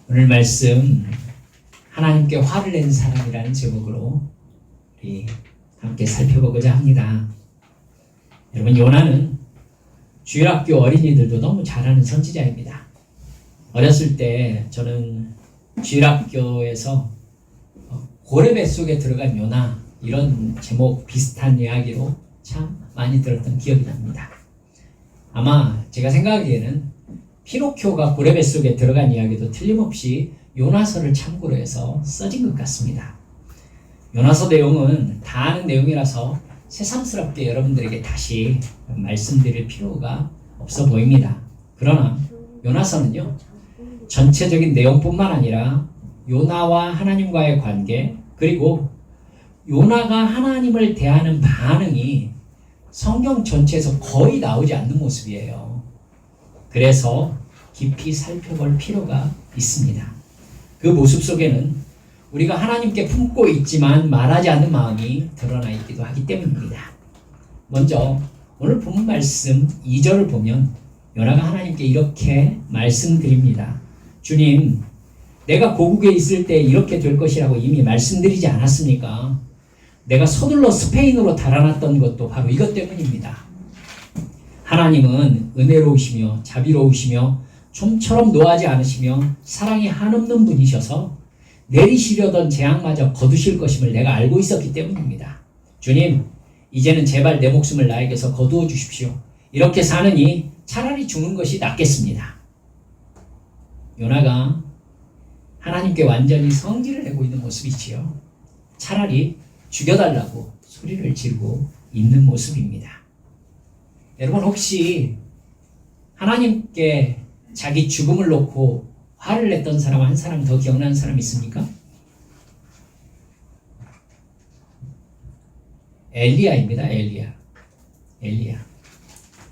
오늘 말씀 하나님께 화를 낸 사람이라는 제목으로 우리 함께 살펴보고자 합니다. 여러분, 요나는 주일학교 어린이들도 너무 잘 아는 선지자입니다. 어렸을 때 저는 주일학교에서 고래 뱃속에 들어간 요나, 이런 제목 비슷한 이야기로 참 많이 들었던 기억이 납니다. 아마 제가 생각하기에는 피노키오가 고래 뱃속에 들어간 이야기도 틀림없이 요나서를 참고로 해서 써진 것 같습니다. 요나서 내용은 다 아는 내용이라서 새삼스럽게 여러분들에게 다시 말씀드릴 필요가 없어 보입니다. 그러나 요나서는요, 전체적인 내용뿐만 아니라 요나와 하나님과의 관계, 그리고 요나가 하나님을 대하는 반응이 성경 전체에서 거의 나오지 않는 모습이에요. 그래서 깊이 살펴볼 필요가 있습니다. 그 모습 속에는 우리가 하나님께 품고 있지만 말하지 않는 마음이 드러나 있기도 하기 때문입니다. 먼저 오늘 본 말씀 2절을 보면 요나가 하나님께 이렇게 말씀드립니다. 주님, 내가 고국에 있을 때 이렇게 될 것이라고 이미 말씀드리지 않았습니까? 내가 서둘러 스페인으로 달아났던 것도 바로 이것 때문입니다. 하나님은 은혜로우시며 자비로우시며 좀처럼 노하지 않으시며 사랑이 한없는 분이셔서 내리시려던 재앙마저 거두실 것임을 내가 알고 있었기 때문입니다. 주님, 이제는 제발 내 목숨을 나에게서 거두어 주십시오. 이렇게 사느니 차라리 죽는 것이 낫겠습니다. 요나가 하나님께 완전히 성질을 내고 있는 모습이지요. 차라리 죽여달라고 소리를 지르고 있는 모습입니다. 여러분, 혹시 하나님께 자기 죽음을 놓고 화를 냈던 사람 한 사람 더 기억나는 사람 있습니까? 엘리야입니다. 엘리야.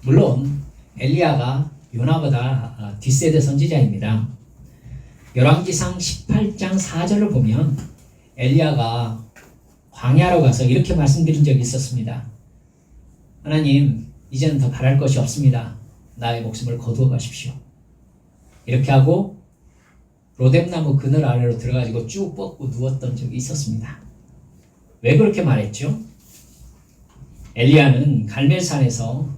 물론 엘리야가 요나보다 뒷세대 선지자입니다. 열왕기상 18장 4절을 보면 엘리야가 광야로 가서 이렇게 말씀드린 적이 있었습니다. 하나님, 이제는 더 바랄 것이 없습니다. 나의 목숨을 거두어 가십시오. 이렇게 하고 로뎀나무 그늘 아래로 들어가지고 쭉 뻗고 누웠던 적이 있었습니다. 왜 그렇게 말했죠? 엘리야는 갈멜산에서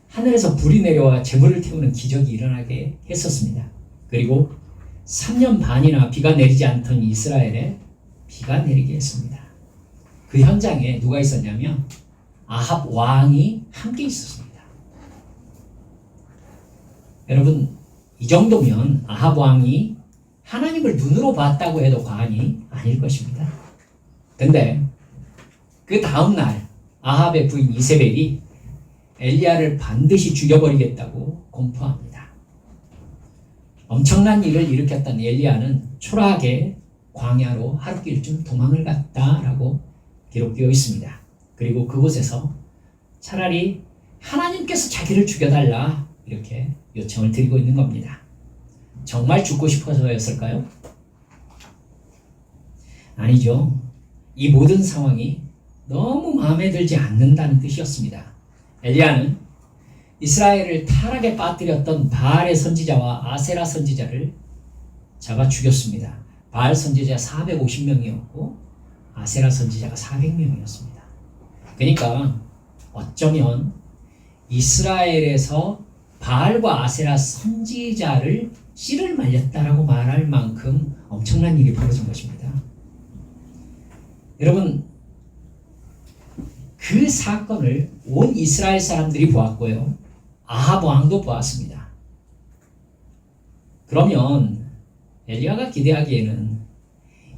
하늘에서 불이 내려와 재물을 태우는 기적이 일어나게 했었습니다. 그리고 3년 반이나 비가 내리지 않던 이스라엘에 비가 내리게 했습니다. 그 현장에 누가 있었냐면 아합 왕이 함께 있었습니다. 여러분, 이 정도면 아합 왕이 하나님을 눈으로 봤다고 해도 과언이 아닐 것입니다. 근데 그 다음 날 아합의 부인 이세벨이 엘리야를 반드시 죽여버리겠다고 공포합니다. 엄청난 일을 일으켰던 엘리야는 초라하게 광야로 하루길쯤 도망을 갔다라고 기록되어 있습니다. 그리고 그곳에서 차라리 하나님께서 자기를 죽여달라 이렇게 요청을 드리고 있는 겁니다. 정말 죽고 싶어서였을까요? 아니죠. 이 모든 상황이 너무 마음에 들지 않는다는 뜻이었습니다. 엘리야는 이스라엘을 타락에 빠뜨렸던 바알의 선지자와 아세라 선지자를 잡아 죽였습니다. 바알 선지자 450명이었고 아세라 선지자가 400명이었습니다. 그러니까 어쩌면 이스라엘에서 바알과 아세라 선지자를 씨를 말렸다라고 말할 만큼 엄청난 일이 벌어진 것입니다. 여러분, 그 사건을 온 이스라엘 사람들이 보았고요. 아합 왕도 보았습니다. 그러면 엘리야가 기대하기에는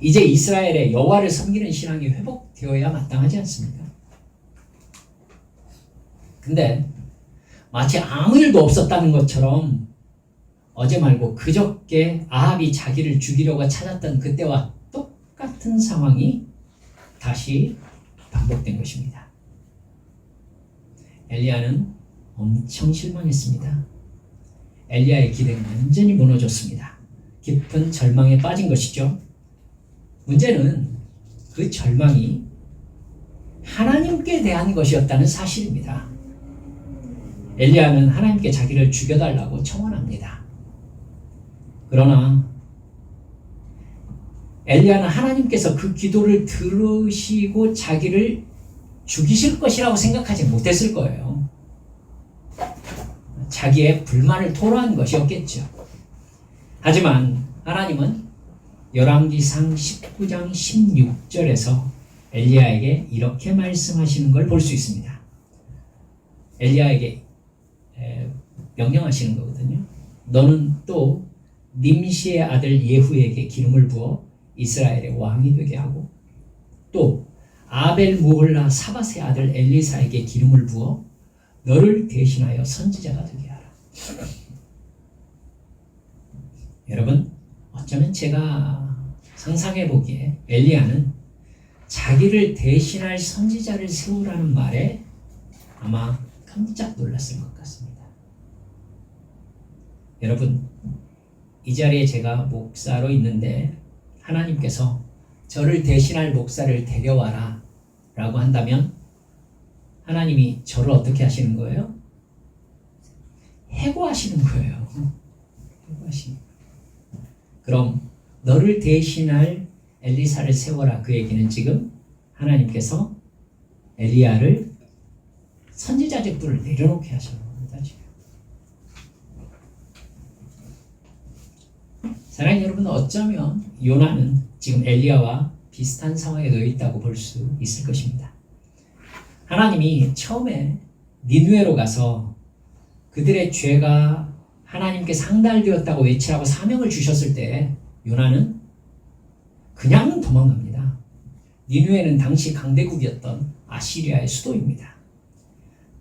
이제 이스라엘의 여호와를 섬기는 신앙이 회복되어야 마땅하지 않습니까? 근데 마치 아무 일도 없었다는 것처럼 어제 말고 그저께 아합이 자기를 죽이려고 찾았던 그때와 똑같은 상황이 다시 반복된 것입니다. 엘리야는 엄청 실망했습니다. 엘리야의 기대는 완전히 무너졌습니다. 깊은 절망에 빠진 것이죠. 문제는 그 절망이 하나님께 대한 것이었다는 사실입니다. 엘리야는 하나님께 자기를 죽여달라고 청원합니다. 그러나 엘리야는 하나님께서 그 기도를 들으시고 자기를 죽이실 것이라고 생각하지 못했을 거예요. 자기의 불만을 토로한 것이었겠죠. 하지만 하나님은 열왕기상 19장 16절에서 엘리야에게 이렇게 말씀하시는 걸 볼 수 있습니다. 엘리야에게 명령하시는 거거든요. 너는 또 님시의 아들 예후에게 기름을 부어 이스라엘의 왕이 되게 하고, 또 아벨 무홀라 사밧의 아들 엘리사에게 기름을 부어 너를 대신하여 선지자가 되게 하라. 여러분, 어쩌면 제가 상상해 보기에 엘리야는 자기를 대신할 선지자를 세우라는 말에 아마 깜짝 놀랐을 것 같습니다. 여러분, 이 자리에 제가 목사로 있는데 하나님께서 저를 대신할 목사를 데려와라 라고 한다면 하나님이 저를 어떻게 하시는 거예요? 해고하시는 거예요. 해고하시는 거예요. 그럼 너를 대신할 엘리사를 세워라. 그 얘기는 지금 하나님께서 엘리야를 선지자 직분을 내려놓게 하시는 겁니다. 지금. 사랑하는 여러분, 어쩌면 요나는 지금 엘리야와 비슷한 상황에 놓여 있다고 볼 수 있을 것입니다. 하나님이 처음에 니느웨로 가서 그들의 죄가 하나님께 상달되었다고 외치라고 사명을 주셨을 때 요나는 그냥 도망갑니다. 니느웨는 당시 강대국이었던 아시리아의 수도입니다.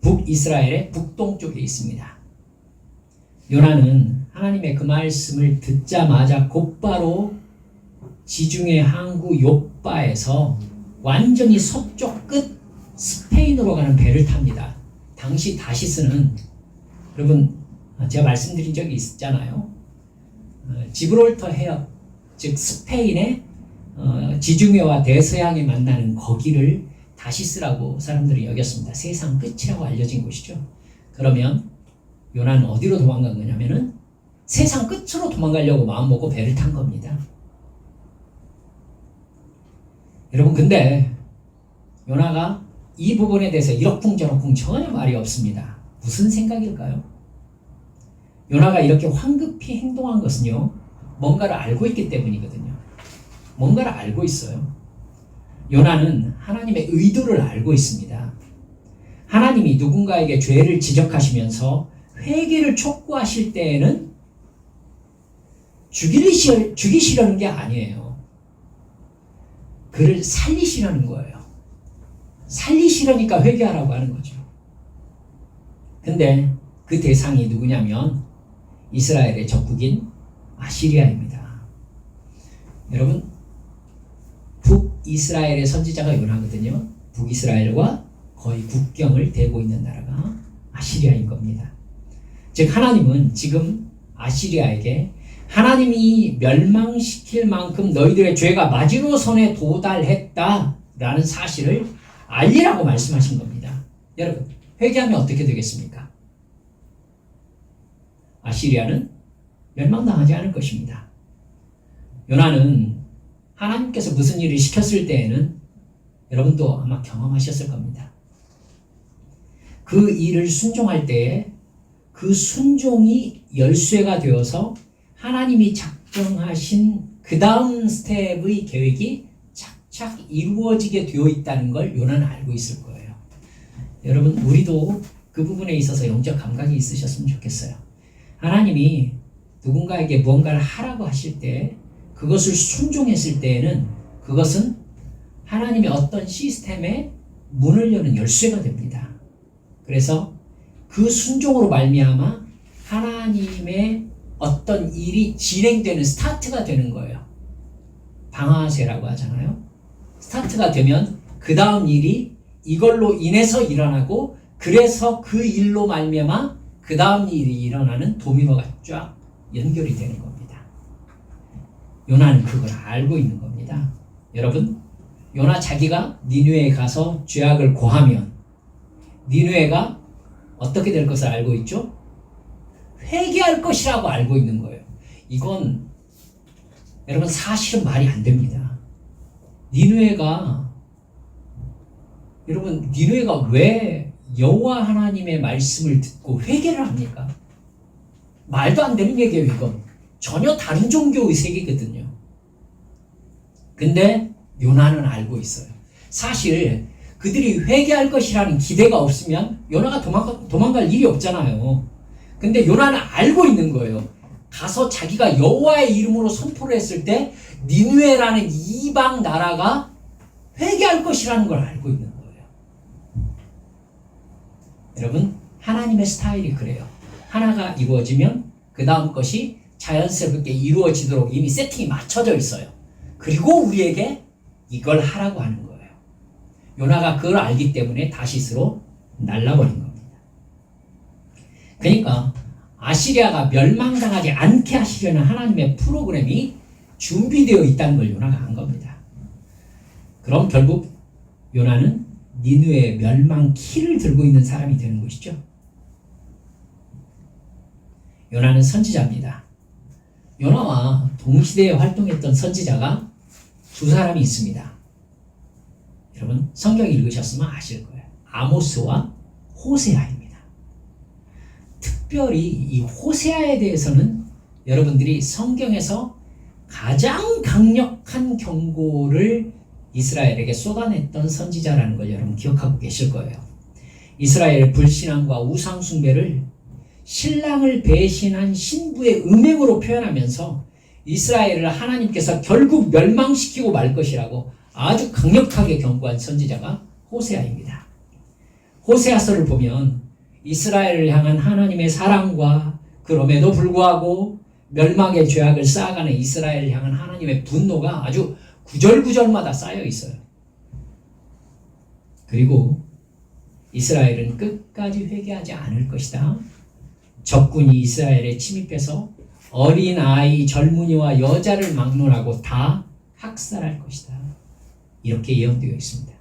북이스라엘의 북동쪽에 있습니다. 요나는 하나님의 그 말씀을 듣자마자 곧바로 지중해 항구 욥바에서 완전히 서쪽 끝 스페인으로 가는 배를 탑니다. 당시 다시스는, 여러분 제가 말씀드린 적이 있잖아요. 지브롤터 해협, 즉 스페인의 지중해와 대서양이 만나는 거기를 다시스라고 사람들이 여겼습니다. 세상 끝이라고 알려진 곳이죠. 그러면 요나는 어디로 도망간 거냐면은 세상 끝으로 도망가려고 마음먹고 배를 탄 겁니다. 여러분, 근데 요나가 이 부분에 대해서 이러쿵저러쿵 전혀 말이 없습니다. 무슨 생각일까요? 요나가 이렇게 황급히 행동한 것은요, 뭔가를 알고 있기 때문이거든요. 뭔가를 알고 있어요. 요나는 하나님의 의도를 알고 있습니다. 하나님이 누군가에게 죄를 지적하시면서 회개를 촉구하실 때에는 죽이시려는 게 아니에요. 그를 살리시려는 거예요. 살리시려니까 회개하라고 하는 거죠. 근데 그 대상이 누구냐면 이스라엘의 적국인 아시리아입니다. 여러분, 북이스라엘의 선지자가 요나거든요. 북이스라엘과 거의 국경을 대고 있는 나라가 아시리아인 겁니다. 즉 하나님은 지금 아시리아에게 하나님이 멸망시킬 만큼 너희들의 죄가 마지노선에 도달했다라는 사실을 알리라고 말씀하신 겁니다. 여러분, 회개하면 어떻게 되겠습니까? 아시리아는 멸망당하지 않을 것입니다. 요나는 하나님께서 무슨 일을 시켰을 때에는 여러분도 아마 경험하셨을 겁니다. 그 일을 순종할 때에 그 순종이 열쇠가 되어서 하나님이 작정하신 그 다음 스텝의 계획이 착착 이루어지게 되어 있다는 걸 요나는 알고 있을 거예요. 여러분, 우리도 그 부분에 있어서 영적 감각이 있으셨으면 좋겠어요. 하나님이 누군가에게 무언가를 하라고 하실 때 그것을 순종했을 때에는 그것은 하나님의 어떤 시스템에 문을 여는 열쇠가 됩니다. 그래서 그 순종으로 말미암아 하나님의 어떤 일이 진행되는 스타트가 되는 거예요. 방아쇠라고 하잖아요. 스타트가 되면 그 다음 일이 이걸로 인해서 일어나고, 그래서 그 일로 말미암아 그 다음 일이 일어나는 도미노가 쫙 연결이 되는 겁니다. 요나는 그걸 알고 있는 겁니다. 여러분, 요나 자기가 니느웨에 가서 죄악을 고하면 니느웨가 어떻게 될 것을 알고 있죠? 회개할 것이라고 알고 있는 거예요. 이건 여러분 사실은 말이 안 됩니다. 니느웨가 여러분 니느웨가 왜 여호와 하나님의 말씀을 듣고 회개를 합니까? 말도 안 되는 얘기예요. 이건 전혀 다른 종교의 세계거든요. 근데 요나는 알고 있어요. 사실 그들이 회개할 것이라는 기대가 없으면 요나가 도망갈 일이 없잖아요. 근데 요나는 알고 있는 거예요. 가서 자기가 여호와의 이름으로 선포를 했을 때 니느웨라는 이방 나라가 회개할 것이라는 걸 알고 있는 거예요. 여러분 하나님의 스타일이 그래요. 하나가 이루어지면 그 다음 것이 자연스럽게 이루어지도록 이미 세팅이 맞춰져 있어요. 그리고 우리에게 이걸 하라고 하는 거예요. 요나가 그걸 알기 때문에 다시스로 날라버린 겁니다. 그러니까 아시리아가 멸망당하지 않게 하시려는 하나님의 프로그램이 준비되어 있다는 걸 요나가 안 겁니다. 그럼 결국 요나는 니느웨의 멸망 키를 들고 있는 사람이 되는 것이죠. 요나는 선지자입니다. 요나와 동시대에 활동했던 선지자가 두 사람이 있습니다. 여러분 성경 읽으셨으면 아실 거예요. 아모스와 호세아입니다. 특별히 이 호세아에 대해서는 여러분들이 성경에서 가장 강력한 경고를 이스라엘에게 쏟아냈던 선지자라는 걸 여러분 기억하고 계실 거예요. 이스라엘의 불신앙과 우상 숭배를 신랑을 배신한 신부의 음행으로 표현하면서 이스라엘을 하나님께서 결국 멸망시키고 말 것이라고 아주 강력하게 경고한 선지자가 호세아입니다. 호세아서를 보면 이스라엘을 향한 하나님의 사랑과 그럼에도 불구하고 멸망의 죄악을 쌓아가는 이스라엘을 향한 하나님의 분노가 아주 구절구절마다 쌓여 있어요. 그리고 이스라엘은 끝까지 회개하지 않을 것이다. 적군이 이스라엘에 침입해서 어린 아이, 젊은이와 여자를 막론하고 다 학살할 것이다. 이렇게 예언되어 있습니다.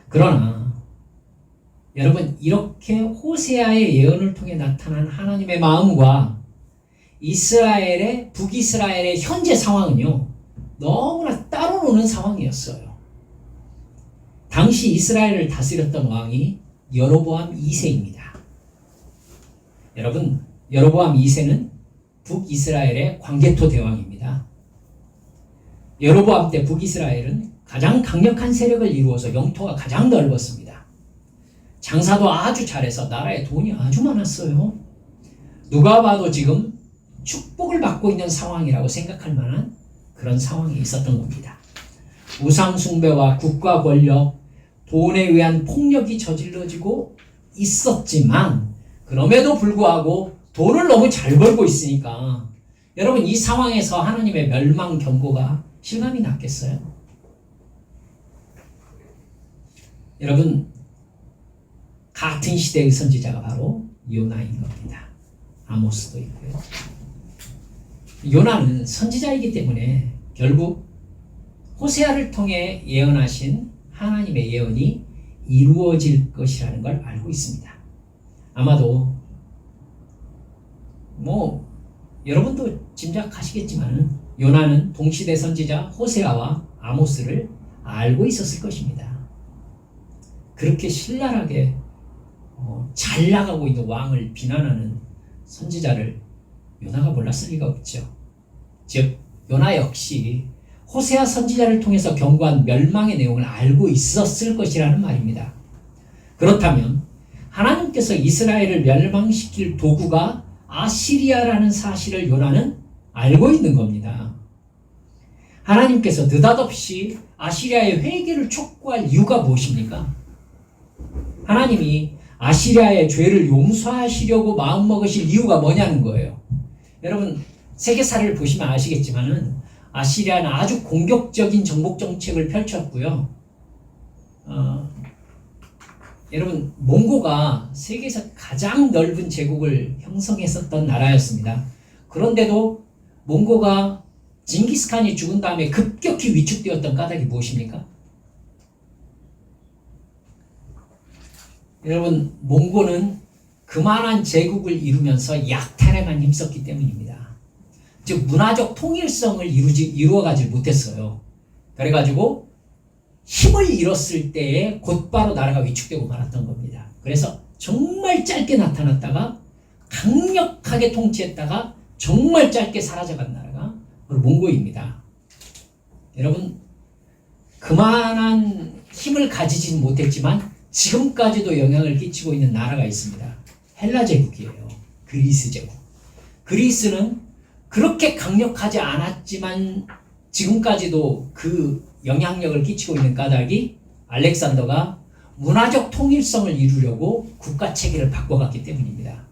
그러나 여러분 이렇게 호세아의 예언을 통해 나타난 하나님의 마음과 북이스라엘의 현재 상황은요 너무나 따로 노는 상황이었어요. 당시 이스라엘을 다스렸던 왕이 여로보암 2세입니다. 여러분 여로보암 2세는 북이스라엘의 광개토 대왕입니다. 여로보암 때 북이스라엘은 가장 강력한 세력을 이루어서 영토가 가장 넓었습니다. 장사도 아주 잘해서 나라에 돈이 아주 많았어요. 누가 봐도 지금 축복을 받고 있는 상황이라고 생각할 만한 그런 상황이 있었던 겁니다. 우상 숭배와 국가 권력, 돈에 의한 폭력이 저질러지고 있었지만 그럼에도 불구하고 돈을 너무 잘 벌고 있으니까 여러분 이 상황에서 하나님의 멸망 경고가 실감이 났겠어요? 여러분 같은 시대의 선지자가 바로 요나인 겁니다. 아모스도 있고요. 요나는 선지자이기 때문에 결국 호세아를 통해 예언하신 하나님의 예언이 이루어질 것이라는 걸 알고 있습니다. 아마도 여러분도 짐작하시겠지만 요나는 동시대 선지자 호세아와 아모스를 알고 있었을 것입니다. 그렇게 신랄하게 잘 나가고 있는 왕을 비난하는 선지자를 요나가 몰랐을 리가 없죠. 즉 요나 역시 호세아 선지자를 통해서 경고한 멸망의 내용을 알고 있었을 것이라는 말입니다. 그렇다면 하나님께서 이스라엘을 멸망시킬 도구가 아시리아라는 사실을 요나는 알고 있는 겁니다. 하나님께서 느닷없이 아시리아의 회개를 촉구할 이유가 무엇입니까? 하나님이 아시리아의 죄를 용서하시려고 마음먹으실 이유가 뭐냐는 거예요. 여러분 세계사를 보시면 아시겠지만은 아시리아는 아주 공격적인 정복 정책을 펼쳤고요. 여러분 몽고가 세계에서 가장 넓은 제국을 형성했었던 나라였습니다. 그런데도 몽고가 징기스칸이 죽은 다음에 급격히 위축되었던 까닭이 무엇입니까? 여러분 몽고는 그만한 제국을 이루면서 약탈에만 힘썼기 때문입니다. 즉 문화적 통일성을 이루어가지 못했어요. 그래가지고 힘을 잃었을 때에 곧바로 나라가 위축되고 말았던 겁니다. 그래서 정말 짧게 나타났다가 강력하게 통치했다가 정말 짧게 사라져간 나라가 바로 몽고입니다. 여러분, 그만한 힘을 가지지는 못했지만 지금까지도 영향을 끼치고 있는 나라가 있습니다. 헬라 제국이에요. 그리스 제국. 그리스는 그렇게 강력하지 않았지만 지금까지도 그 영향력을 끼치고 있는 까닭이 알렉산더가 문화적 통일성을 이루려고 국가 체계를 바꿔갔기 때문입니다.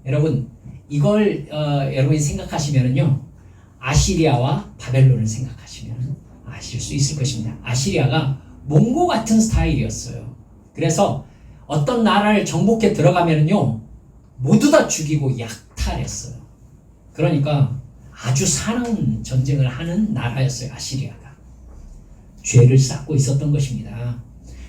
여러분, 이걸 여러분이 생각하시면은요, 아시리아와 바벨론을 생각하시면 아실 수 있을 것입니다. 아시리아가 몽고 같은 스타일이었어요. 그래서 어떤 나라를 정복해 들어가면은요, 모두 다 죽이고 약탈했어요. 그러니까 아주 사나운 전쟁을 하는 나라였어요. 아시리아가. 죄를 쌓고 있었던 것입니다.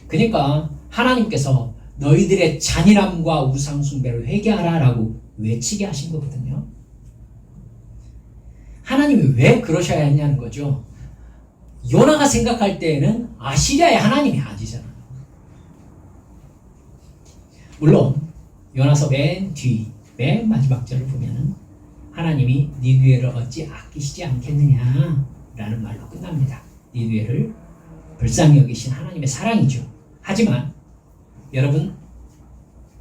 그러니까 하나님께서 너희들의 잔인함과 우상숭배를 회개하라 라고 외치게 하신 거거든요. 하나님이 왜 그러셔야 했냐는 거죠. 요나가 생각할 때에는 아시리아의 하나님이 아니잖아요. 물론 요나서 맨 마지막 절을 보면은 하나님이 니느웨를 어찌 아끼시지 않겠느냐라는 말로 끝납니다. 니느웨를 불쌍히 여기신 하나님의 사랑이죠. 하지만 여러분,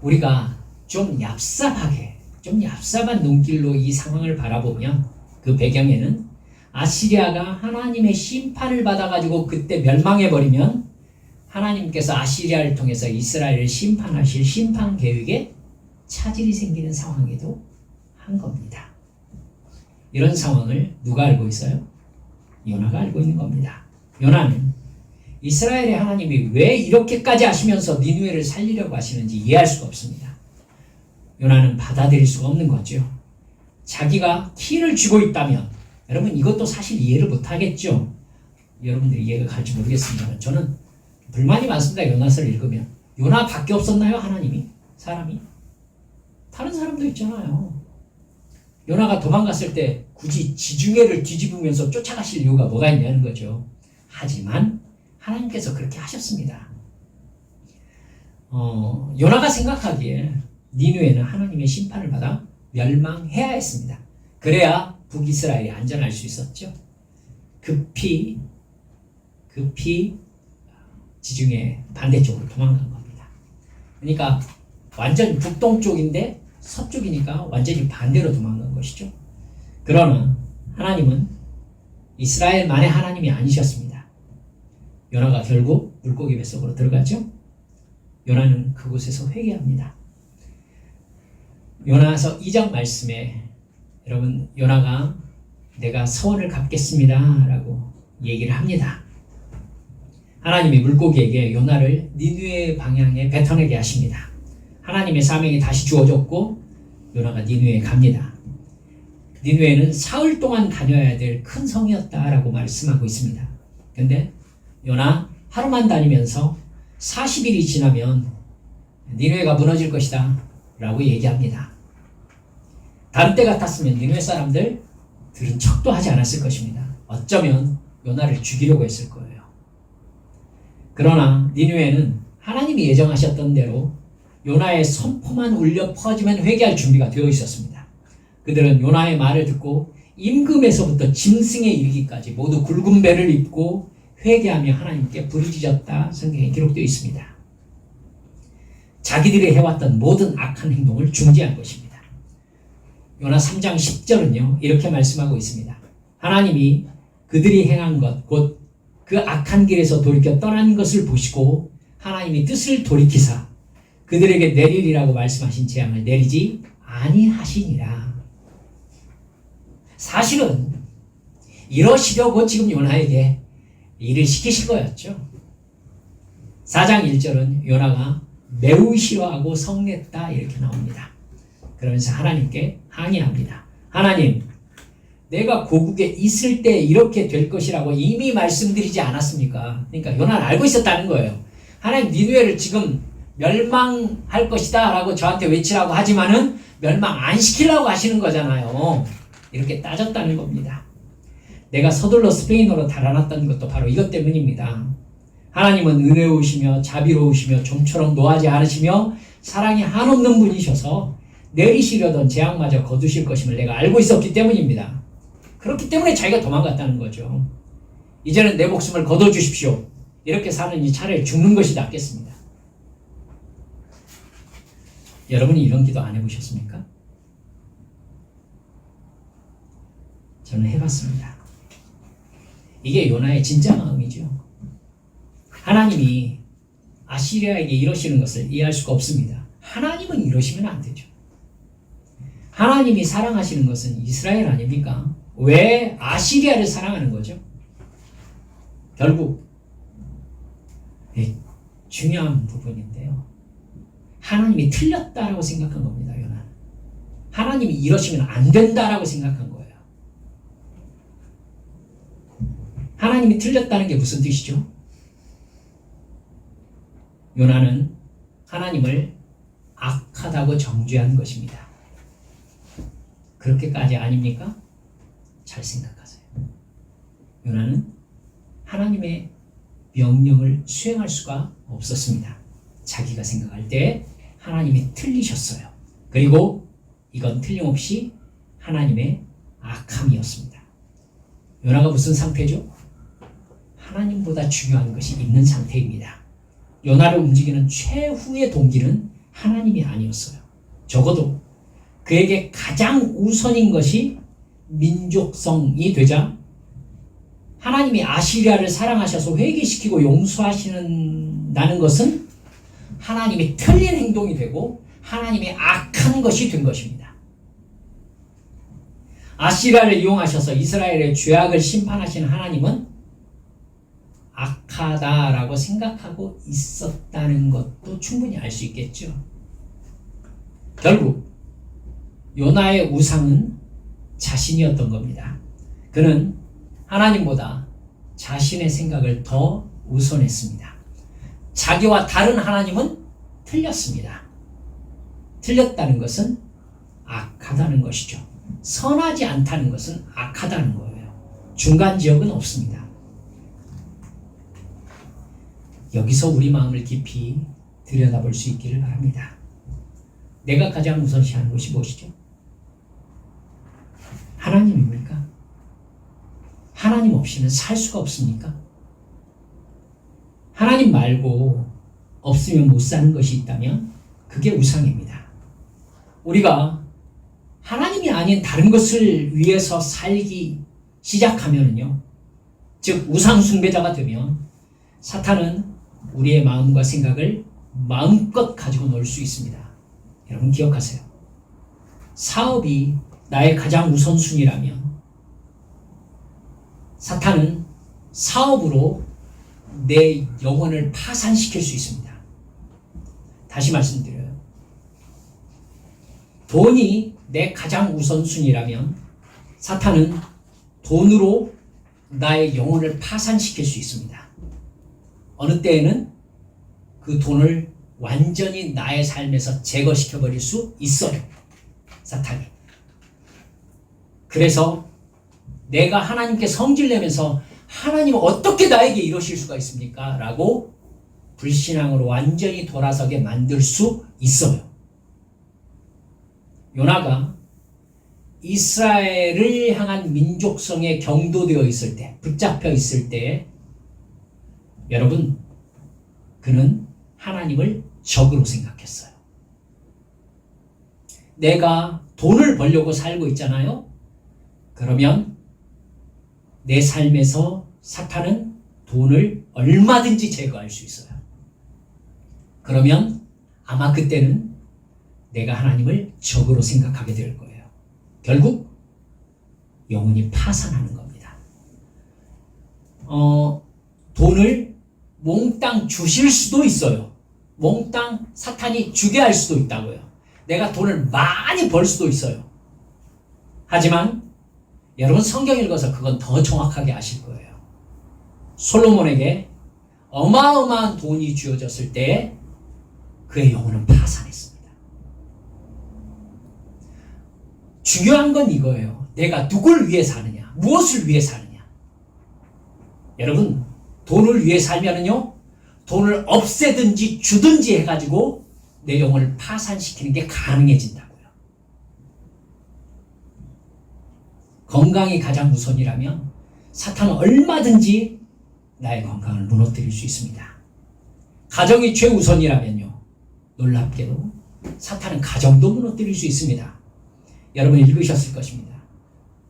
우리가 좀 얍삽한 눈길로 이 상황을 바라보면 그 배경에는 아시리아가 하나님의 심판을 받아가지고 그때 멸망해버리면 하나님께서 아시리아를 통해서 이스라엘을 심판하실 심판 계획에 차질이 생기는 상황이기도 한 겁니다. 이런 상황을 누가 알고 있어요? 요나가 알고 있는 겁니다. 요나는 이스라엘의 하나님이 왜 이렇게까지 하시면서 니느웨를 살리려고 하시는지 이해할 수가 없습니다. 요나는 받아들일 수가 없는 거죠. 자기가 키를 쥐고 있다면, 여러분 이것도 사실 이해를 못하겠죠. 여러분들이 이해가 갈지 모르겠습니다. 저는 불만이 많습니다. 요나서를 읽으면. 요나밖에 없었나요? 하나님이? 사람이? 다른 사람도 있잖아요. 요나가 도망갔을 때 굳이 지중해를 뒤집으면서 쫓아가실 이유가 뭐가 있냐는 거죠. 하지만 하나님께서 그렇게 하셨습니다. 요나가 생각하기에 니느웨는 하나님의 심판을 받아 멸망해야 했습니다. 그래야 북이스라엘이 안전할 수 있었죠. 급히 지중해 반대쪽으로 도망간 겁니다. 그러니까 완전 북동쪽인데 서쪽이니까 완전히 반대로 도망간 것이죠. 그러나 하나님은 이스라엘만의 하나님이 아니셨습니다. 요나가 결국 물고기 뱃속으로 들어가죠. 요나는 그곳에서 회개합니다. 요나서 2장 말씀에 여러분, 요나가 내가 서원을 갚겠습니다 라고 얘기를 합니다. 하나님이 물고기에게 요나를 니느웨 방향에 뱉어내게 하십니다. 하나님의 사명이 다시 주어졌고 요나가 니느웨에 갑니다. 니느웨는 사흘 동안 다녀야 될 큰 성이었다라고 말씀하고 있습니다. 근데 요나 하루만 다니면서 40일이 지나면 니느웨가 무너질 것이다 라고 얘기합니다. 다른 때 같았으면 니느웨 사람들 들은 척도 하지 않았을 것입니다. 어쩌면 요나를 죽이려고 했을 거예요. 그러나 니느웨는 하나님이 예정하셨던 대로 요나의 선포만 울려 퍼지면 회개할 준비가 되어 있었습니다. 그들은 요나의 말을 듣고 임금에서부터 짐승에 이르기까지 모두 굵은 배를 입고 회개하며 하나님께 부르짖었다 성경에 기록되어 있습니다. 자기들이 해왔던 모든 악한 행동을 중지한 것입니다. 요나 3장 10절은요 이렇게 말씀하고 있습니다. 하나님이 그들이 행한 것 곧 그 악한 길에서 돌이켜 떠난 것을 보시고 하나님이 뜻을 돌이키사 그들에게 내리리라고 말씀하신 재앙을 내리지 아니하시니라. 사실은 이러시려고 지금 요나에게 일을 시키신 거였죠. 4장 1절은 요나가 매우 싫어하고 성냈다 이렇게 나옵니다. 그러면서 하나님께 항의합니다. 하나님, 내가 고국에 있을 때 이렇게 될 것이라고 이미 말씀드리지 않았습니까? 그러니까 요나는 알고 있었다는 거예요. 하나님, 니느웨를 지금 멸망할 것이다 라고 저한테 외치라고 하지만은 멸망 안 시키려고 하시는 거잖아요. 이렇게 따졌다는 겁니다. 내가 서둘러 스페인어로 달아났던 것도 바로 이것 때문입니다. 하나님은 은혜로우시며 자비로우시며 좀처럼 노하지 않으시며 사랑이 한없는 분이셔서 내리시려던 재앙마저 거두실 것임을 내가 알고 있었기 때문입니다. 그렇기 때문에 자기가 도망갔다는 거죠. 이제는 내 목숨을 거둬주십시오. 이렇게 사느니 차라리 죽는 것이 낫겠습니다. 여러분이 이런 기도 안 해보셨습니까? 저는 해봤습니다. 이게 요나의 진짜 마음이죠. 하나님이 아시리아에게 이러시는 것을 이해할 수가 없습니다. 하나님은 이러시면 안 되죠. 하나님이 사랑하시는 것은 이스라엘 아닙니까? 왜 아시리아를 사랑하는 거죠? 결국 중요한 부분인데요. 하나님이 틀렸다라고 생각한 겁니다. 요나는. 하나님이 이러시면 안 된다라고 생각한 거예요. 하나님이 틀렸다는 게 무슨 뜻이죠? 요나는 하나님을 악하다고 정죄한 것입니다. 그렇게까지 아닙니까? 잘 생각하세요. 요나는 하나님의 명령을 수행할 수가 없었습니다. 자기가 생각할 때 하나님이 틀리셨어요. 그리고 이건 틀림없이 하나님의 악함이었습니다. 요나가 무슨 상태죠? 하나님보다 중요한 것이 있는 상태입니다. 요나를 움직이는 최후의 동기는 하나님이 아니었어요. 적어도 그에게 가장 우선인 것이 민족성이 되자 하나님이 아시리아를 사랑하셔서 회개시키고 용서하시는다는 것은 하나님이 틀린 행동이 되고 하나님이 악한 것이 된 것입니다. 아시리아를 이용하셔서 이스라엘의 죄악을 심판하시는 하나님은 악하다라고 생각하고 있었다는 것도 충분히 알 수 있겠죠. 결국 요나의 우상은 자신이었던 겁니다. 그는 하나님보다 자신의 생각을 더 우선했습니다. 자기와 다른 하나님은 틀렸습니다. 틀렸다는 것은 악하다는 것이죠. 선하지 않다는 것은 악하다는 거예요. 중간 지역은 없습니다. 여기서 우리 마음을 깊이 들여다볼 수 있기를 바랍니다. 내가 가장 우선시하는 것이 무엇이죠? 하나님입니까? 하나님 없이는 살 수가 없습니까? 하나님 말고 없으면 못 사는 것이 있다면 그게 우상입니다. 우리가 하나님이 아닌 다른 것을 위해서 살기 시작하면요, 즉 우상 숭배자가 되면 사탄은 우리의 마음과 생각을 마음껏 가지고 놀 수 있습니다. 여러분 기억하세요. 사업이 나의 가장 우선순위라면 사탄은 사업으로 내 영혼을 파산시킬 수 있습니다. 다시 말씀드려요. 돈이 내 가장 우선순위라면 사탄은 돈으로 나의 영혼을 파산시킬 수 있습니다. 어느 때에는 그 돈을 완전히 나의 삶에서 제거시켜버릴 수 있어요. 사탄이. 그래서 내가 하나님께 성질내면서 하나님 어떻게 나에게 이러실 수가 있습니까? 라고 불신앙으로 완전히 돌아서게 만들 수 있어요. 요나가 이스라엘을 향한 민족성에 경도되어 있을 때, 붙잡혀 있을 때, 여러분, 그는 하나님을 적으로 생각했어요. 내가 돈을 벌려고 살고 있잖아요. 그러면 내 삶에서 사탄은 돈을 얼마든지 제거할 수 있어요. 그러면 아마 그때는 내가 하나님을 적으로 생각하게 될 거예요. 결국 영혼이 파산하는 겁니다. 돈을 몽땅 주실 수도 있어요. 몽땅 사탄이 주게 할 수도 있다고요. 내가 돈을 많이 벌 수도 있어요. 하지만 여러분 성경 읽어서 그건 더 정확하게 아실 거예요. 솔로몬에게 어마어마한 돈이 주어졌을 때 그의 영혼은 파산했습니다. 중요한 건 이거예요. 내가 누굴 위해 사느냐? 무엇을 위해 사느냐? 여러분, 돈을 위해 살면은요, 돈을 없애든지 주든지 해가지고 내 영혼을 파산시키는 게 가능해진다고요. 건강이 가장 우선이라면 사탄은 얼마든지 나의 건강을 무너뜨릴 수 있습니다. 가정이 최우선이라면요, 놀랍게도 사탄은 가정도 무너뜨릴 수 있습니다. 여러분 읽으셨을 것입니다.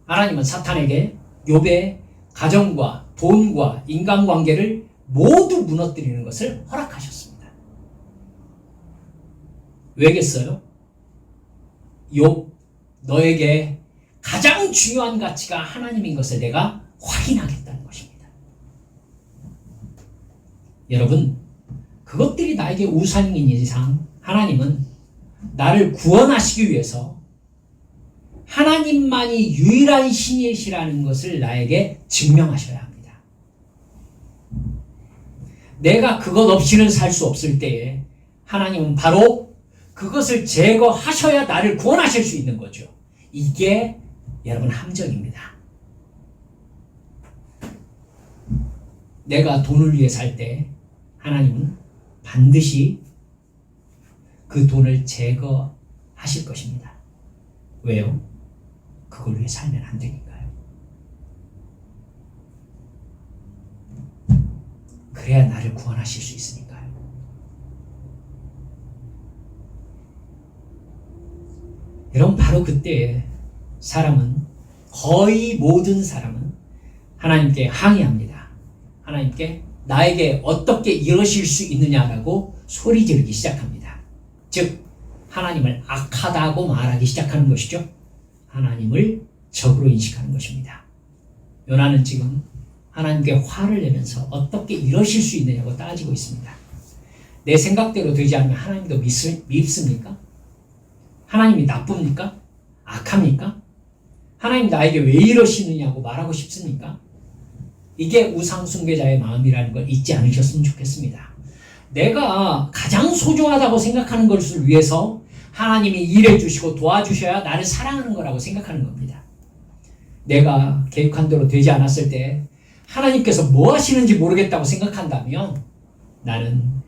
하나님은 사탄에게 욥의 가정과 돈과 인간관계를 모두 무너뜨리는 것을 허락하셨습니다. 왜겠어요? 욥, 너에게 가장 중요한 가치가 하나님인 것을 내가 확인하겠다는 것입니다. 여러분, 그것들이 나에게 우상인 이상 하나님은 나를 구원하시기 위해서 하나님만이 유일한 신이시라는 것을 나에게 증명하셔야 합니다. 내가 그것 없이는 살 수 없을 때에 하나님은 바로 그것을 제거하셔야 나를 구원하실 수 있는 거죠. 이게 여러분 함정입니다. 내가 돈을 위해 살 때 하나님은 반드시 그 돈을 제거하실 것입니다. 왜요? 그걸 위해 살면 안 되니까요. 그래야 나를 구원하실 수 있으니까요. 여러분, 바로 그때 사람은, 거의 모든 사람은 하나님께 항의합니다. 하나님께 나에게 어떻게 이러실 수 있느냐라고 소리 지르기 시작합니다. 즉 하나님을 악하다고 말하기 시작하는 것이죠. 하나님을 적으로 인식하는 것입니다. 요나는 지금 하나님께 화를 내면서 어떻게 이러실 수 있느냐고 따지고 있습니다. 내 생각대로 되지 않으면 하나님도 밉습니까? 하나님이 나쁩니까? 악합니까? 하나님 나에게 왜 이러시느냐고 말하고 싶습니까? 이게 우상숭배자의 마음이라는 걸 잊지 않으셨으면 좋겠습니다. 내가 가장 소중하다고 생각하는 것을 위해서 하나님이 일해 주시고 도와주셔야 나를 사랑하는 거라고 생각하는 겁니다. 내가 계획한 대로 되지 않았을 때 하나님께서 뭐 하시는지 모르겠다고 생각한다면 나는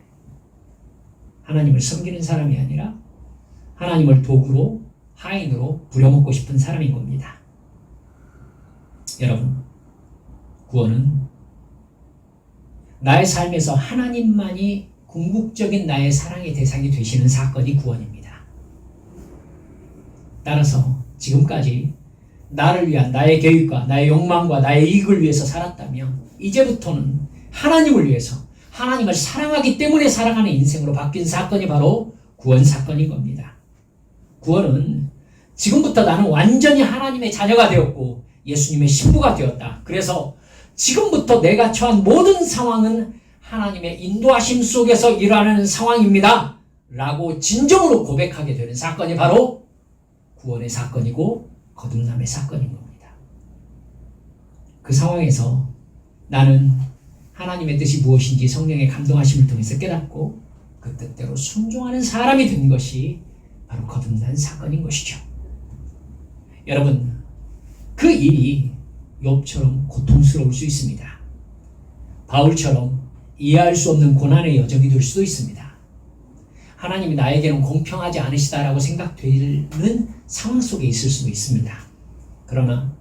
하나님을 섬기는 사람이 아니라 하나님을 도구로, 하인으로 부려먹고 싶은 사람인 겁니다. 여러분, 구원은 나의 삶에서 하나님만이 궁극적인 나의 사랑의 대상이 되시는 사건이 구원입니다. 따라서 지금까지 나를 위한 나의 계획과 나의 욕망과 나의 이익을 위해서 살았다면 이제부터는 하나님을 위해서, 하나님을 사랑하기 때문에 살아가는 인생으로 바뀐 사건이 바로 구원 사건인 겁니다. 구원은 지금부터 나는 완전히 하나님의 자녀가 되었고 예수님의 신부가 되었다. 그래서 지금부터 내가 처한 모든 상황은 하나님의 인도하심 속에서 일어나는 상황입니다. 라고 진정으로 고백하게 되는 사건이 바로 구원의 사건이고 거듭남의 사건인 겁니다. 그 상황에서 나는 하나님의 뜻이 무엇인지 성령의 감동하심을 통해서 깨닫고 그 뜻대로 순종하는 사람이 된 것이 바로 거듭난 사건인 것이죠. 여러분, 그 일이 욥처럼 고통스러울 수 있습니다. 바울처럼 이해할 수 없는 고난의 여정이 될 수도 있습니다. 하나님이 나에게는 공평하지 않으시다라고 생각되는 상황 속에 있을 수도 있습니다. 그러나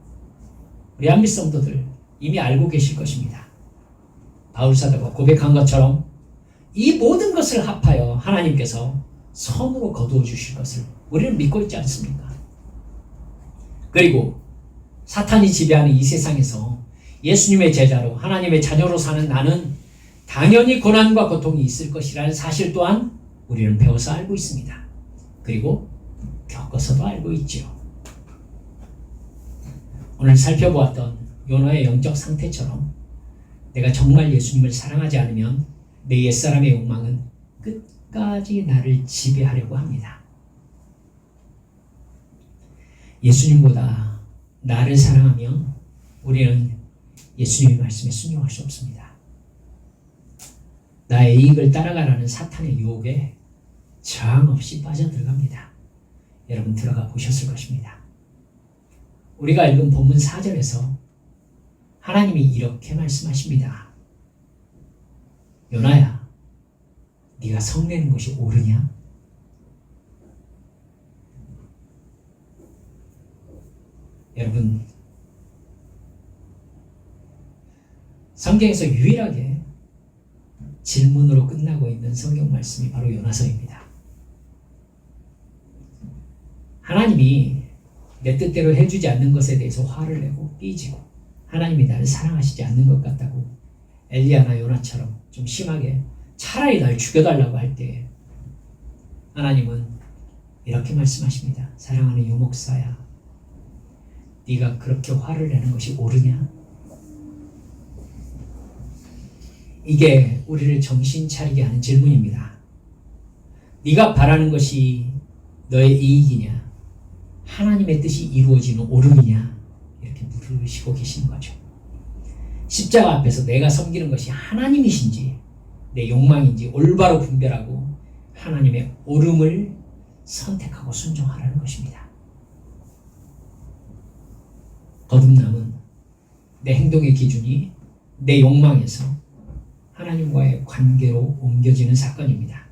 우리 한빛 성도들 이미 알고 계실 것입니다. 바울 사도가 고백한 것처럼 이 모든 것을 합하여 하나님께서 선으로 거두어 주실 것을 우리는 믿고 있지 않습니까? 그리고 사탄이 지배하는 이 세상에서 예수님의 제자로 하나님의 자녀로 사는 나는 당연히 고난과 고통이 있을 것이라는 사실 또한 우리는 배워서 알고 있습니다. 그리고 겪어서도 알고 있지요. 오늘 살펴보았던 요나의 영적 상태처럼 내가 정말 예수님을 사랑하지 않으면 내 옛사람의 욕망은 끝까지 나를 지배하려고 합니다. 예수님보다 나를 사랑하면 우리는 예수님의 말씀에 순종할 수 없습니다. 나의 이익을 따라가라는 사탄의 유혹에 저항 없이 빠져들어갑니다. 여러분 들어가 보셨을 것입니다. 우리가 읽은 본문 4절에서 하나님이 이렇게 말씀하십니다. 요나야, 네가 성내는 것이 옳으냐? 여러분, 성경에서 유일하게 질문으로 끝나고 있는 성경 말씀이 바로 요나서입니다. 하나님이 내 뜻대로 해주지 않는 것에 대해서 화를 내고 삐지고 하나님이 나를 사랑하시지 않는 것 같다고 엘리야나 요나처럼 좀 심하게 차라리 날 죽여달라고 할 때 하나님은 이렇게 말씀하십니다. 사랑하는 요목사야, 네가 그렇게 화를 내는 것이 옳으냐? 이게 우리를 정신 차리게 하는 질문입니다. 네가 바라는 것이 너의 이익이냐? 하나님의 뜻이 이루어지는 옳음이냐? 이렇게 물으시고 계시는 거죠. 십자가 앞에서 내가 섬기는 것이 하나님이신지 내 욕망인지 올바로 분별하고 하나님의 옳음을 선택하고 순종하라는 것입니다. 거듭남은 내 행동의 기준이 내 욕망에서 하나님과의 관계로 옮겨지는 사건입니다.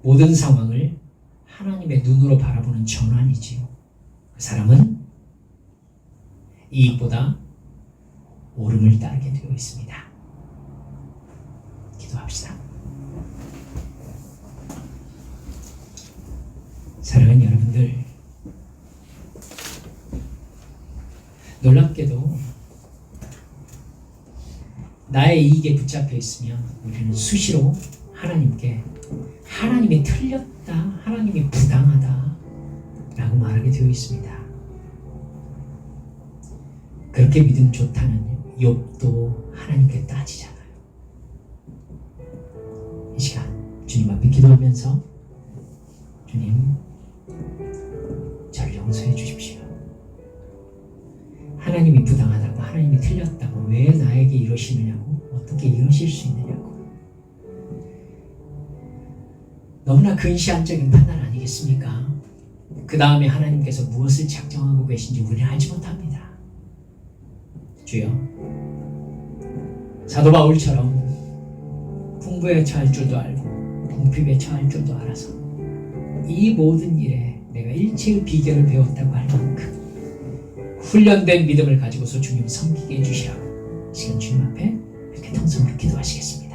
모든 상황을 하나님의 눈으로 바라보는 전환이지요. 그 사람은 이익보다 옳음을 따르게 되어 있습니다. 기도합시다. 사랑하는 여러분들, 놀랍게도 나의 이익에 붙잡혀 있으면 우리는 수시로 하나님께 하나님이 틀렸다, 하나님이 부당하다 라고 말하게 되어 있습니다. 그렇게 믿음 좋다는 욥도 하나님께 따지잖아요. 이 시간 주님 앞에 기도하면서 주님, 저를 용서해 주십시오. 하나님이 부당하다고, 하나님이 틀렸다고 왜 나에게 이러시느냐고, 어떻게 이러실 수 있느냐고. 너무나 근시안적인 판단 아니겠습니까? 그 다음에 하나님께서 무엇을 작정하고 계신지 우리는 알지 못합니다. 주여, 사도 바울처럼 풍부에 처할 줄도 알고 궁핍에 처할 줄도 알아서 이 모든 일에 내가 일체의 비결을 배웠다고 할 만큼 훈련된 믿음을 가지고서 주님 섬기게 해주시라고 지금 주님 앞에 이렇게 통성으로 기도하시겠습니다.